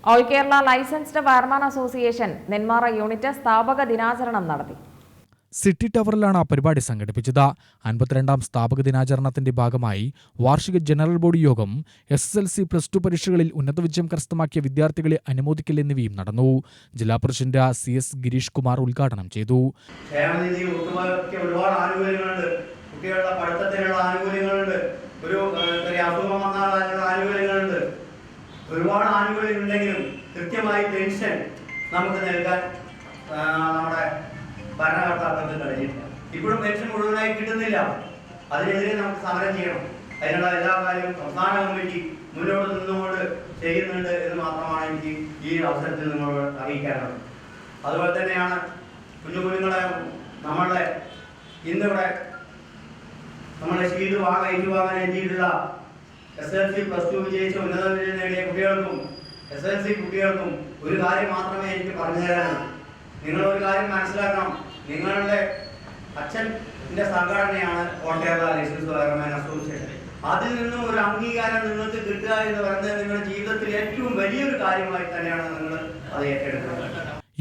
All Kerala licensed wireman association Nenmara unit സ്ഥാപക ദിനാചരണം നടത്തി. സിറ്റി ടവറിലാണ് പരിപാടി സംഘടിപ്പിച്ചത്. 52ാം സ്ഥാപക ദിനാചരണത്തിന്റെ ഭാഗമായി വാർഷിക ജനറൽ ബോഡി യോഗം, SSLC +2 പരീക്ഷകളിൽ ഉന്നത വിജയം കരസ്ഥമാക്കിയ വിദ്യാർത്ഥികളെ അനുമോദിക്കൽ എന്നിവയും നടന്നു. ജില്ലാ പ്രസിഡന്റ് CS ഗിരീഷ് കുമാർ ഉദ്ഘാടനം ചെയ്തു. കുട്ടികളുടെ പഠിത്തത്തിനുള്ള ആനുകൂല്യങ്ങളുണ്ട്, അസുഖം വന്നാലുള്ള ആനുകൂല്യങ്ങളുണ്ട്, ഒരുപാട് ആനുകൂല്യം ഉണ്ടെങ്കിലും കൃത്യമായി പെൻഷൻ നമുക്ക് നൽകാൻ നമ്മുടെ ഭരണകർത്താക്കൾക്ക് കഴിഞ്ഞിട്ടില്ല. ഇപ്പോഴും പെൻഷൻ മുഴുവനായി കിട്ടുന്നില്ല. അതിനെതിരെ നമുക്ക് സമരം ചെയ്യണം. അതിനുള്ള എല്ലാ കാര്യവും സംസ്ഥാന കമ്മിറ്റി മുന്നോട്ട് നിന്നുകൊണ്ട് ചെയ്യുന്നുണ്ട് എന്ന് മാത്രമാണ് എനിക്ക് ഈ അവസരത്തിൽ നിങ്ങളോട് അറിയിക്കാനുള്ളത്. അതുപോലെ തന്നെയാണ് കുഞ്ഞുങ്ങളെ നമ്മളുടെ ഇന്നിവിടെ നമ്മളെ ഏറ്റുവാങ്ങാൻ എത്തിയിട്ടുള്ള SSLC +2 വിജയിച്ച ഉന്നത വിജയം നേടിയ കുട്ടികൾക്കും SSLC കുട്ടികൾക്കും ഒരു കാര്യം മാത്രമേ എനിക്ക് പറഞ്ഞു തരാനുള്ളൂ. നിങ്ങളൊരു കാര്യം മനസ്സിലാക്കണം. നിങ്ങളുടെ അച്ഛൻ്റെ സംഘടനയാണ് all Kerala licensed wireman association. അതിൽ നിന്നും ഒരു അംഗീകാരം നിങ്ങൾക്ക് കിട്ടുക എന്ന് പറയുന്നത് നിങ്ങളുടെ ജീവിതത്തിൽ ഏറ്റവും വലിയൊരു കാര്യമായി തന്നെയാണ് നിങ്ങൾ അത് ഏറ്റെടുക്കുന്നത്.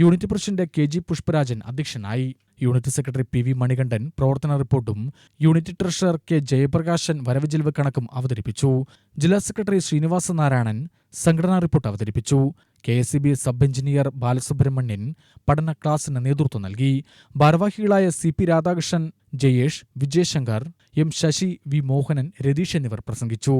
യൂണിറ്റ് പ്രസിഡന്റ് KG പുഷ്പരാജൻ അധ്യക്ഷനായി. യൂണിറ്റ് സെക്രട്ടറി PV മണികണ്ഠൻ പ്രവർത്തന റിപ്പോർട്ടും യൂണിറ്റ് ട്രഷറർ K ജയപ്രകാശൻ വരവ് ചെലവ് കണക്കും അവതരിപ്പിച്ചു. ജില്ലാ സെക്രട്ടറി ശ്രീനിവാസ നാരായണൻ സംഘടനാ റിപ്പോർട്ട് അവതരിപ്പിച്ചു. KSEB സബ് എഞ്ചിനീയർ ബാലസുബ്രഹ്മണ്യൻ പഠന ക്ലാസിന് നേതൃത്വം നൽകി. ഭാരവാഹികളായ CP Radhakrishnan, Jayesh, Vijayasankar, M Sasi, V Mohanan, Ratheesh എന്നിവർ പ്രസംഗിച്ചു.